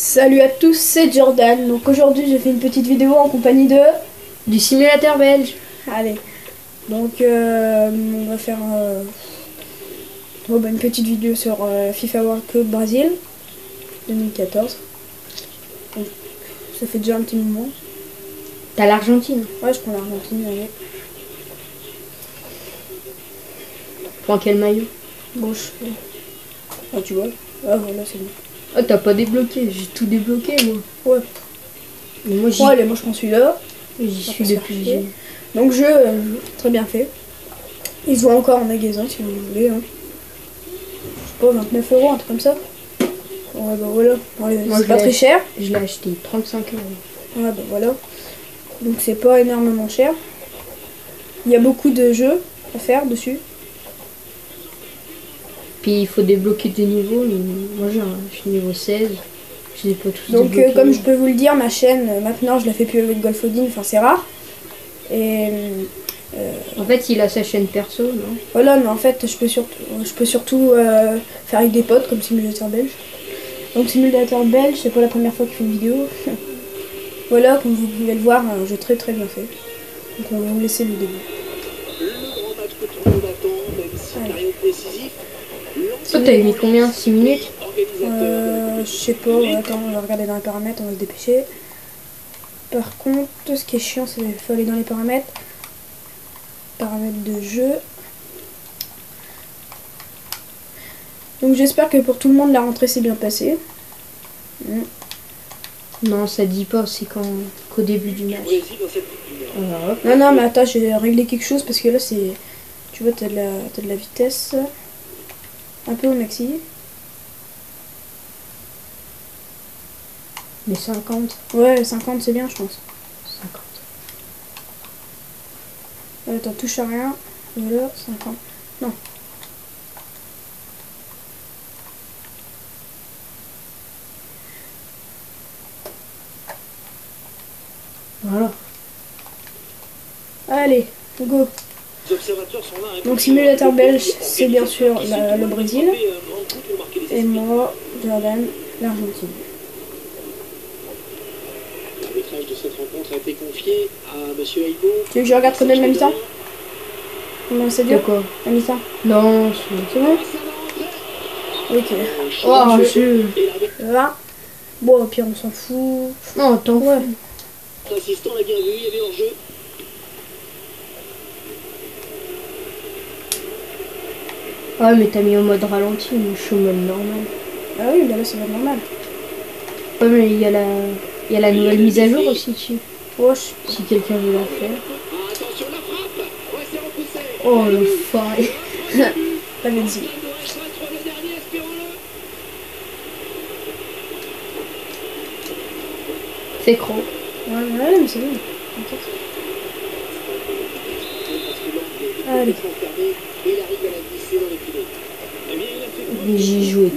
Salut à tous, c'est Jordan. Donc aujourd'hui j'ai fait une petite vidéo en compagnie du simulateur belge. Allez, donc on va faire une petite vidéo sur FIFA World Cup Brésil 2014. Donc, ça fait déjà un petit moment. T'as l'Argentine? Ouais, je prends l'Argentine, allez. Prends quel maillot? Gauche. Ah tu vois. Ah voilà, c'est bon. Ah, t'as pas débloqué, j'ai tout débloqué moi. Ouais. Mais moi Ouais, allez, moi je prends celui-là. j'y suis depuis. Donc jeu très bien fait. Ils se voient encore en magasin si vous voulez. Hein. Je sais pas, 29 €, un truc comme ça. Ouais, bah voilà. Ouais, c'est pas très cher. Je l'ai acheté 35 €. Ouais, bah voilà. Donc c'est pas énormément cher. Il y a beaucoup de jeux à faire dessus. Puis il faut débloquer des niveaux. Moi je suis niveau 16. Je les ai pas tous Donc débloqués. comme je peux vous le dire, ma chaîne maintenant je la fais plus avec Golfodine, enfin c'est rare. Et en fait il a sa chaîne perso, non? voilà, mais en fait je peux surtout faire avec des potes comme simulateur belge. Donc simulateur belge, c'est pas la première fois que je fais une vidéo. Voilà, comme vous pouvez le voir, un jeu très très bien fait. Donc on va vous laisser le début. Toi t'avais mis combien? 6 minutes? Je sais pas, attends, on va regarder dans les paramètres, on va se dépêcher. Par contre, ce qui est chiant, c'est qu'il faut aller dans les paramètres. Paramètres de jeu. Donc j'espère que pour tout le monde la rentrée s'est bien passée. Non, ça dit pas, c'est qu'au début du match. Non, non, mais attends, j'ai réglé quelque chose parce que là c'est... Tu vois, t'as de la vitesse. Un peu au maxi. Mais 50. Ouais, 50 c'est bien, je pense. 50. Attends, touche à rien. Voilà, 50. Non. Voilà. Allez, go. Donc simulateur belge, c'est bien sûr le Brésil. Et moi, Jordan, l'Argentine. L'arbitrage de cette rencontre a été confié à monsieur Aibo. Tu veux que je regarde quand même la mi-temps? Non, c'est bien quoi? La mi-temps. Non, C'est bon? Ok. Oh, je... 20. Bon, au pire, on s'en fout. Non, attends. Ouais. L'assistant l'a bien vu, il y avait hors-jeu. Ah, mais t'as mis en mode ralenti, moi je suis en mode normal. Ah oui, bah là, c'est pas normal. Ouais, mais il y a la nouvelle mise à jour aussi dessus. Ouais, Si quelqu'un veut la faire. Attention la frappe. Ouais, c'est repoussé. Oh, le faré. pas dit. C'est gros. Ouais, mais c'est bon. Allez. J'ai joué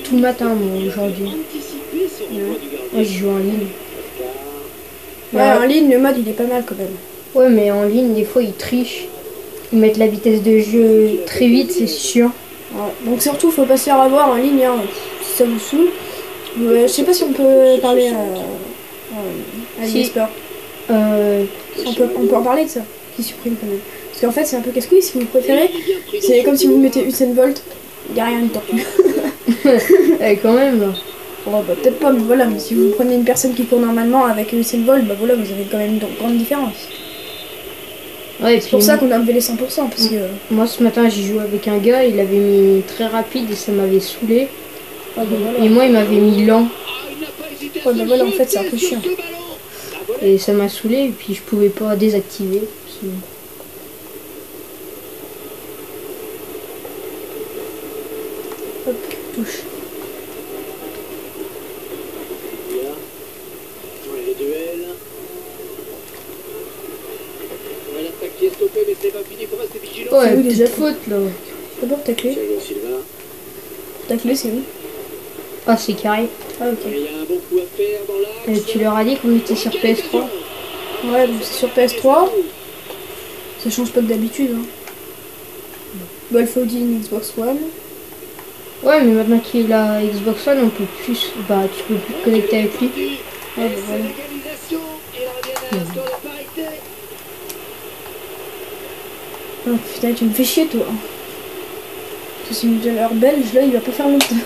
tout le matin moi aujourd'hui. Ouais, j'ai joué en ligne. Ouais, en ligne, le mode il est pas mal quand même. Ouais, mais en ligne, des fois ils trichent. Ils mettent la vitesse de jeu très vite, c'est sûr. Ouais. Donc surtout, faut pas se faire avoir en ligne, hein, si ça vous saoule. Je sais pas si on peut parler à Si. eSport. On peut en parler de ça, qui supprime quand même. Parce qu'en fait, c'est un peu casse-couille si vous préférez. C'est comme si vous mettez Usain Bolt, il n'y a rien de tordu. Quand même là. Bon, bah, peut-être pas, mais voilà, mais si vous prenez une personne qui court normalement avec Usain Bolt, bah voilà, vous avez quand même une grande différence. Ouais, C'est pour ça qu'on a enlevé les 100%, parce que... Moi ce matin j'ai joué avec un gars, il avait mis très rapide et ça m'avait saoulé. Ah, bah, voilà. Et moi il m'avait mis lent. Ouais, bah voilà, en fait c'est un peu chiant. Et ça m'a saoulé et puis je pouvais pas désactiver. Hop, touche. Le duel. Ouais, l'attaque qui est stoppée, mais c'est pas fini, faut rester vigilant. Ouais, C'est où, déjà, petite faute là. D'abord ta clé. Thiago Silva. Ta clé c'est où? Ah, c'est carré. Ah ok. Il y a un bon coup à faire dans l'axe. Tu leur as dit qu'on était sur PS3? Ouais, donc c'est sur PS3. Ça change pas que d'habitude. Hein. Golfodine, Xbox One. Ouais, mais maintenant qu'il a Xbox One, on peut plus. Bah, tu peux plus te connecter avec lui. Ouais, bah, voilà. Oh putain, tu me fais chier toi. Ce simulateur belge là, il va pas faire longtemps.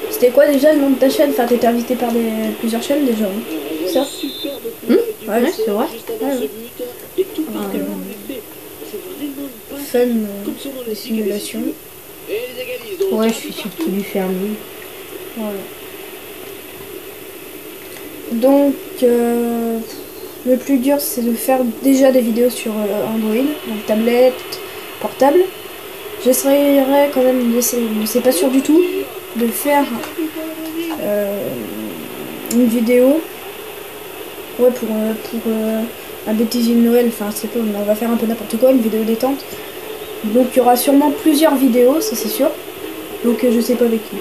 C'était quoi déjà le nom de ta chaîne? Enfin, t'étais invité par plusieurs chaînes déjà. Hein. Ça Ouais, c'est vrai. Fun des simulations. Ouais, je suis surtout du fermier. Voilà. Donc, le plus dur c'est de faire déjà des vidéos sur Android, donc tablette, portable. J'essaierai quand même d'essayer, mais c'est pas sûr du tout, de faire une vidéo. Ouais, pour un bêtisier de Noël, enfin c'est pas, on va faire un peu n'importe quoi, une vidéo détente. Donc il y aura sûrement plusieurs vidéos, ça c'est sûr. Donc je sais pas avec qui.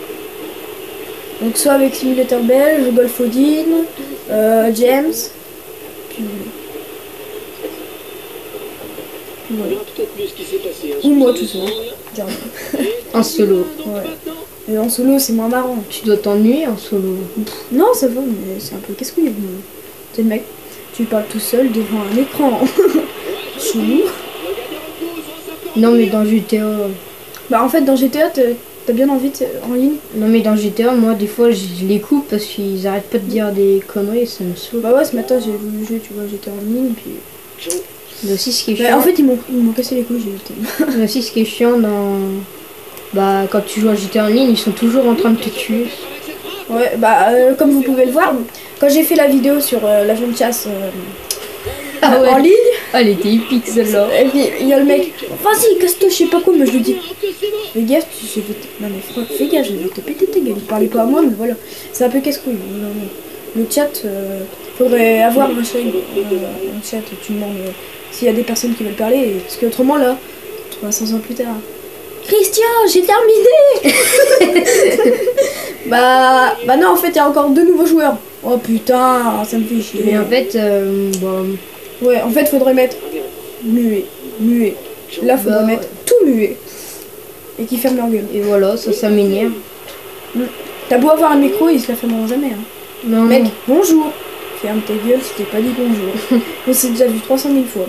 Donc soit avec Simulateur Belge, Golfodine, James, puis voilà. Ou moi tout seul. En solo. Ouais. Et en solo c'est moins marrant. Tu dois t'ennuyer en solo. Non ça va, mais c'est un peu casse-couille. C'est le mec, tu parles tout seul devant un écran. Chelou. Non, mais dans GTA. Bah en fait dans GTA t'as bien envie en ligne. Non, mais dans GTA, moi, des fois, je les coupe parce qu'ils arrêtent pas de dire des conneries, ça me saoule. Bah ouais, ce matin j'ai voulu jouer, tu vois, j'étais en ligne, puis... Mais aussi, ce qui est Bah, chiant... en fait, ils m'ont cassé les couilles, j'ai été... Mais aussi, ce qui est chiant dans... Bah, quand tu joues à GTA en ligne, ils sont toujours en train de te tuer. Ouais, bah, comme vous pouvez le voir, quand j'ai fait la vidéo sur l'avion de chasse en ligne... Ah, elle était épique, celle-là. Et puis, il y a le mec, vas-y, casse-toi, je sais pas quoi, mais je lui dis... Fais gaffe, non mais fais gaffe, je vais te péter ta gueule. Il parlait pas à moi, mais voilà. C'est un peu casse-couille. Le chat, faudrait avoir un chat, tu demandes s'il y a des personnes qui veulent parler, parce qu'autrement là, 300 ans plus tard. Christian, j'ai terminé. bah non, en fait, il y a encore 2 nouveaux joueurs. Oh putain, ça me fait chier. Mais en fait, bon... Ouais, en fait, faudrait mettre muet. Là, faudrait Bah, mettre tout muet. Et qui ferme leur gueule. Et voilà, ça m'énerve. T'as beau avoir un micro, il se la fermeront jamais. Hein. Non, Mec, bonjour. Ferme ta gueule, je t'ai pas dit bonjour. On s'est déjà vu 300 000 fois.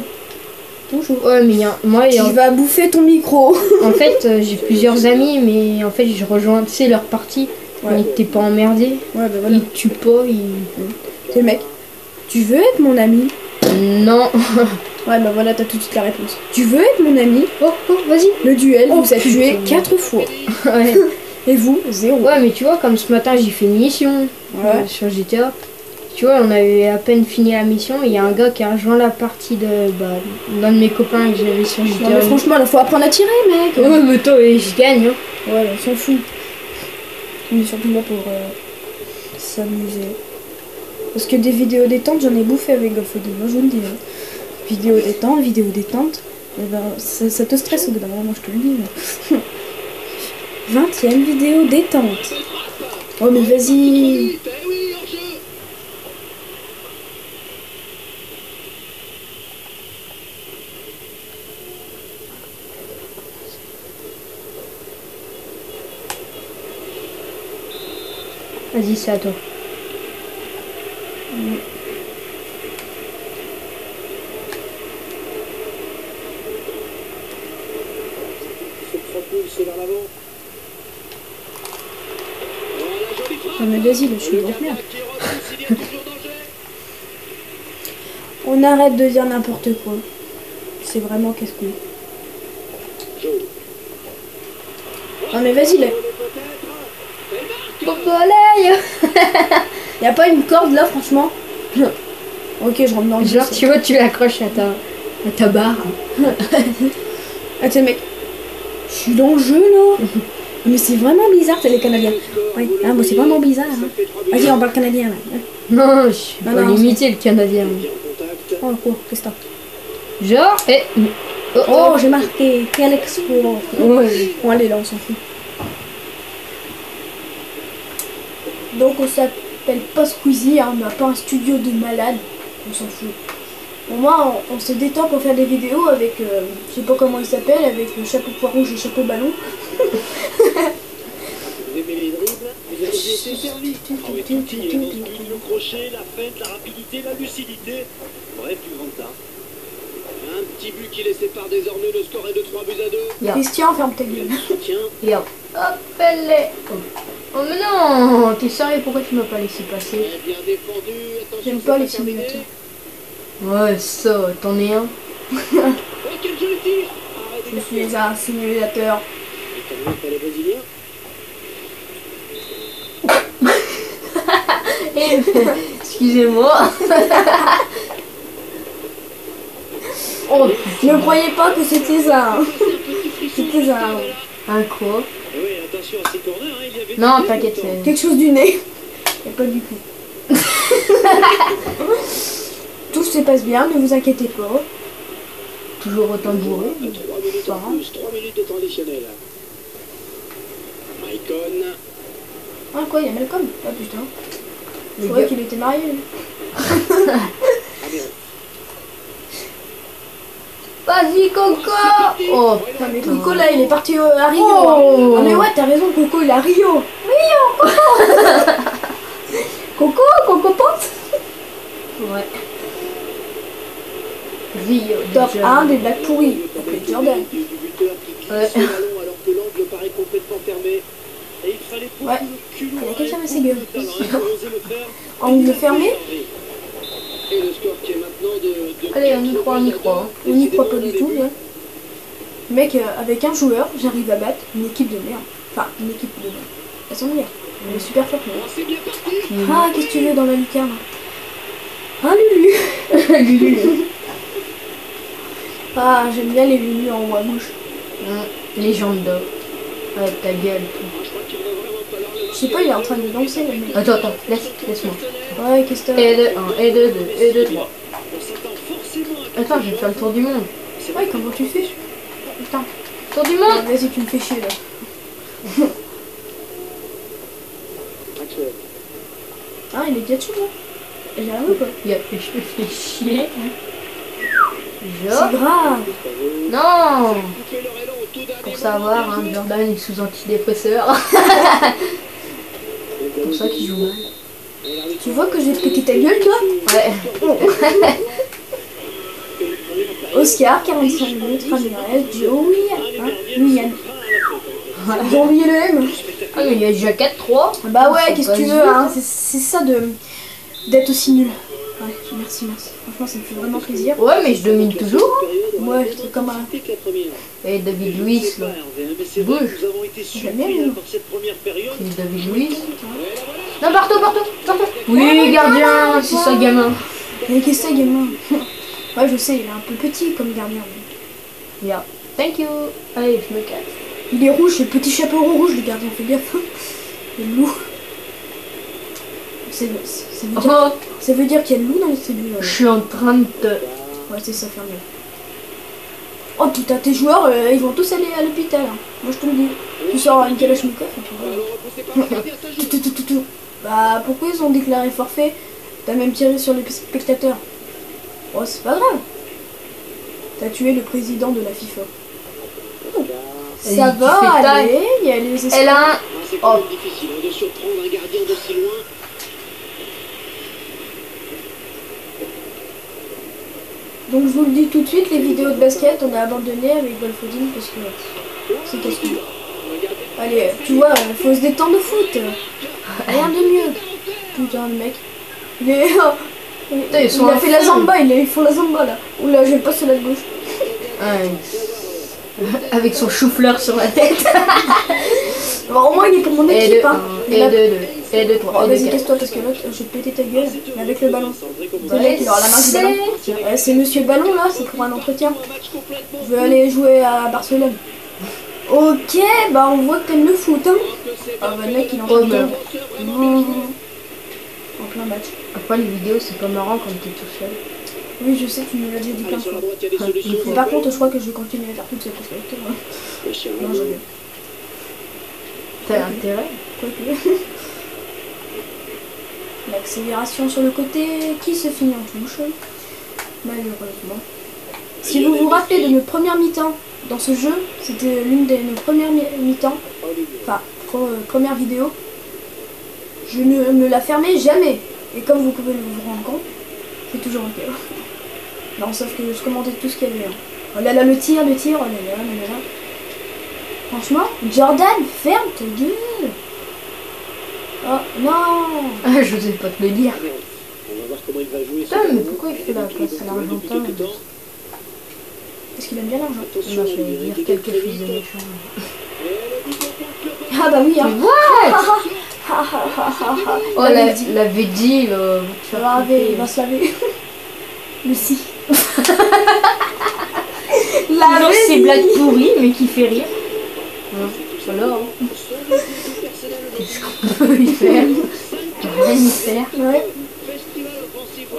Bonjour. Ouais, mais moi... Tu vas bouffer ton micro. En fait, j'ai plusieurs amis, mais en fait, je rejoins, tu sais, leur partie. Ouais. Donc, t'es pas emmerdé. Ouais, bah voilà. Ils tuent pas, C'est le mec. Tu veux être mon ami? Non. Ouais, bah voilà, t'as tout de suite la réponse. Tu veux être mon ami? Oh, vas-y. Le duel, Oh, vous êtes putain. tué 4 fois. Ouais. Et vous, 0. Ouais, mais tu vois, comme ce matin, j'ai fait une mission sur GTA. Tu vois, on avait à peine fini la mission. Il y a un gars qui a rejoint la partie de l'un de mes copains que j'avais sur GTA. Non, mais franchement, là, faut apprendre à tirer, mec. Ouais, mais toi, je gagne. Hein. Ouais, on s'en fout. On est surtout là pour s'amuser. Parce que des vidéos détente, j'en ai bouffé avec Golfodine, moi je vous le dis. Hein. Vidéo détente, et ben, ça te stresse au bout d'un moment, je te le dis. Mais... 20e vidéo détente. Oh mais vas-y. Vas-y, c'est à toi. Non mais vas-y, là, je suis grosse merde. On arrête de dire n'importe quoi. C'est vraiment casse-couille. Non mais vas-y là. Au soleil. Y'a pas une corde là franchement? Ok, je rentre dans le jeu. Genre, tu vois, tu l'accroches à ta barre. Ah t'es mec. Je suis dans le jeu là. Mais c'est vraiment bizarre, t'es les Canadiens. Oui, ah, moi c'est vraiment bizarre. Hein. Vas-y, on parle canadien là. Non, je suis Non, pas non, limité le Canadien. Oh quoi, qu'est-ce que t'as? Genre, Oh, j'ai marqué. Quel exploit. Ouais. Bon allez là, on s'en fout. Donc on s'appelle pas Squeezie, hein, on n'a pas un studio de malade. On s'en fout. Au moins on se détend pour faire des vidéos avec, je sais pas comment il s'appelle, avec le chapeau poids rouge et chapeau ballon. Vous aimez les dribbles, vous avez été servi. Ah oui, tout y est dans ce but, le crochet, la feinte, la rapidité, la lucidité. Bref, du grand art. Un petit but qui les sépare désormais, le score est de 3 buts à 2. Yeah. Christian, ferme ta Il y a gueule. du soutien. Et hop, elle est. Oh mais non, t'es sérieux, pourquoi tu m'as pas laissé passer? Très bien défendu. Attention, J'aime c'est pas les terminé. simulateurs. Ouais, ça, t'en es un. Oh, quel joli tir. Arrête, Je suis un simulateur. Et tant mieux pour les Brésiliens. Excusez-moi. Oh Ne croyez pas que c'était ça. Hein. C'est un petit frisson C'était juste un- là. un quoi? Et oui, attention à ces corners, hein, il y avait... Non, t'inquiète, c'est... Quelque chose du nez. Et pas du tout. Tout se passe bien, ne vous inquiétez pas. Toujours autant bourré. 3 minutes en plus, 3 minutes de temps additionnel. Maicon. Ah quoi, il y a Malcolm. Ah putain. Je Le croyais gars- qu'il était marié. Aberrant. Vas-y, Coco. Oh, Non mais putain. Coco là, il est parti à Rio. Oh. Ah mais ouais, t'as raison, Coco, il est à Rio. Rio, Coco. Coco Pote. Ouais. Rio. Top déjà. 1 des blagues pourries. Après Jordan. Du buteur qui glisse Ouais. le ballon alors que l'angle paraît complètement fermé. Et il fallait beaucoup Ouais. de culot, Il y a quelqu'un et à ses beaucoup gueules. de talent, hein, pour oser le faire. Angle fermé. Et le score qui est maintenant de Allez, on y 4 croit, on y buts à croit. 2. On n'y croit pas Décidément, du tout, les là. Mec, avec un joueur, j'arrive à battre une équipe de merde. Enfin, une équipe de merde. Elles sont meilleures. Elle est super forte, mais... buts. Oh, c'est bien parti. Ah, qu'est-ce que tu veux dans la lucarne? Ah, Lulu. Lulu. Ah, j'aime bien les Lulu en haut à gauche. Légende d'or. Ouais, ta gueule. Je crois qu'il va vraiment falloir le Je sais pas, il est en train de danser, le mec. Attends, laisse-moi. Ouais, qu'est-ce que t'as? Et de 1, et de 2, et de 3. On s'attend forcément à Attends, je vais faire le tour du monde. Ouais, comment tu fais? Putain. Tour du Ah, monde. vas-y, tu me fais chier, là. Maxwell. Ah, il est déjà dessus, là. J'ai rien ou pas? Il a fait, je me fais chier. C'est Genre. grave. Non. Coupez leur élan au tout dernier Pour moment, savoir, bien hein, joué. Jordan est sous antidépresseur. C'est pour ça qu'il joue mal. Tu vois que j'ai pété ta gueule, toi? Ouais. Oscar, 45 minutes, Ramirez, Joey, hein, Mian. Ils ont oublié le M. Ah, mais il y a déjà 4-3. Bah ouais, Faut qu'est-ce pas que tu se veux, dire. hein, c'est ça d'être aussi nul. Ouais, merci. Franchement, ça me fait vraiment plaisir. Ouais, mais je domine toujours. Ouais, c'est comme un... Et David Luiz, là. Bouge. Nous avons été J'aime bien, surpris lui. par cette première période. C'est David Luiz. Non, partout. Oui, gardien, c'est ça, gamin. Mais qu'est-ce que c'est, gamin? Ouais, je sais, il est un peu petit comme gardien. mais Yeah. Thank you. Allez, je me casse. Il est rouge, c'est le petit chapeau rouge, le gardien, fais gaffe. Il est loup. Oh, Ça veut dire qu'il y a le loup dans les tribunes. je suis en train de te... Ouais, c'est ça, ferme. Oh putain, tes joueurs, ils vont tous aller à l'hôpital. Hein. Moi, je te le dis. Tu sors une Kalachnikov et puis voilà. Alors repoussé par le gardien, ça joue. Tout. Bah, pourquoi ils ont déclaré forfait? T'as même tiré sur les spectateurs. Oh, c'est pas grave. T'as tué le président de la FIFA. Vas-y, Ça tu va fais taille. aller, il y a les Elle a un... Ah, c'est quand même difficile hein, de surprendre un gardien d'aussi loin. Donc je vous le dis tout de suite, les vidéos de basket, on a abandonné avec Golfodine parce que c'est casse-couille. Allez, tu vois, faut se détendre au foot. Rien de mieux. Putain, le mec. Il est... Putain, ils sont il a fait la infâmes. zamba, ils font la zamba là. Oula, je vais passer la gauche. Ouais. Avec son chou-fleur sur la tête. Bon, au moins il est pour mon Et équipe. de Hein. 1, Il et a- de 2, et de 3, Oh, et de vas-y, 4. casse-toi parce que là, je vais péter ta gueule, mais avec le ballon. Le Ouais, mec, il aura la main du ballon. Tiens, c'est Monsieur Ballon là, c'est pour un entretien. Je veux aller jouer à Barcelone. Ok, bah on voit que t'aimes le foot, hein. Ah bah le mec, il est en train de Oh, Non. En plein match. Après, les vidéos, c'est pas marrant quand t'es tout seul. Oui, je sais, tu me l'as déjà dit plein de Sur fois. la droite, il y a des solutions. Mais par contre, je crois que je vais continuer à faire toute seule parce qu'avec toi, non, je vais. T'as intérêt. Quoique. L'accélération sur le côté qui se finit en touche. Malheureusement. Si vous vous rappelez de notre première mi-temps, dans ce jeu, c'était l'une de nos premières mi-temps, enfin première vidéo. Je ne la fermais jamais. Et comme vous pouvez vous rendre compte, c'est toujours un peu. Non, sauf que je commentais tout ce qu'il y avait. Oh là là, le tir, oh là là, là là. Franchement, Jordan, ferme ta gueule. Oh non. Ah, je sais pas te le dire. On va voir comment il va jouer. Putain, mais pourquoi il fait la passe à l'Argentin? Parce qu'il aime bien l'argent. Non, je vais dire quelques fils de méchants. Ah bah oui, hein. Oh, la Veggie, va te faire laver, il va se laver. Le si. Non, c'est blague pourrie, mais qui fait rire. Voilà. Qu'est-ce qu'on peut y faire? Rien y faire. Ouais.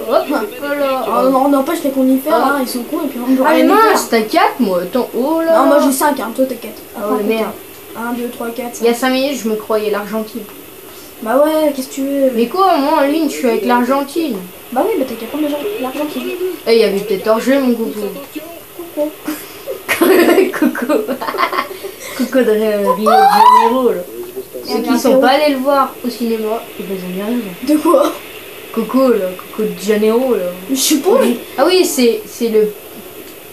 Hop, voilà. On n'empêche les conifères, hein, ils sont cons et puis on doit Ah, mais rien y faire. mince, t'as 4 moi. Attends, oh là. Non, moi j'ai 5, hein, toi t'as 4. Oh merde. 1, 2, 3, 4. 5. Il y a 5 minutes, je me croyais l'Argentine. Bah ouais, qu'est-ce que tu veux? Mais quoi, moi en ligne, je suis avec l'Argentine. Bah oui, bah t'as qu'à prendre l'Argentine. Eh, il y avait peut-être hors-jeu, mon coco. Coco. Coco. Coco de Rio de Janeiro, là. Ceux qui sont pas allés le voir au cinéma, ils ont bien raison. De quoi? Coco, là. Coco de Janeiro, là. Je suis pas. Ah oui, c'est le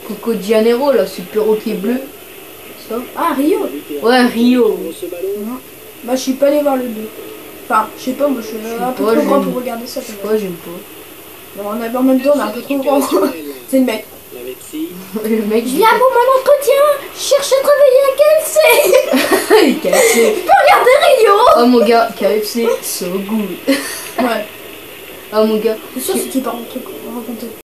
Coco de Janeiro, là. C'est le perroquet bleu. Ça. Ah, Rio. Ouais, Rio. Bah je suis pas allé voir le 2. Enfin, je sais pas, moi je suis un peu trop grand pour regarder ça. Ouais, j'aime pas. Bon, en même temps, on est un peu trop grand. C'est le mec. Le mec, Je viens pour mon entretien. Je cherche à travailler à KFC. KFC. Je peux regarder Rio. Oh mon gars, KFC, so good. Ouais. Oh mon gars. C'est sûr si tu peux raconter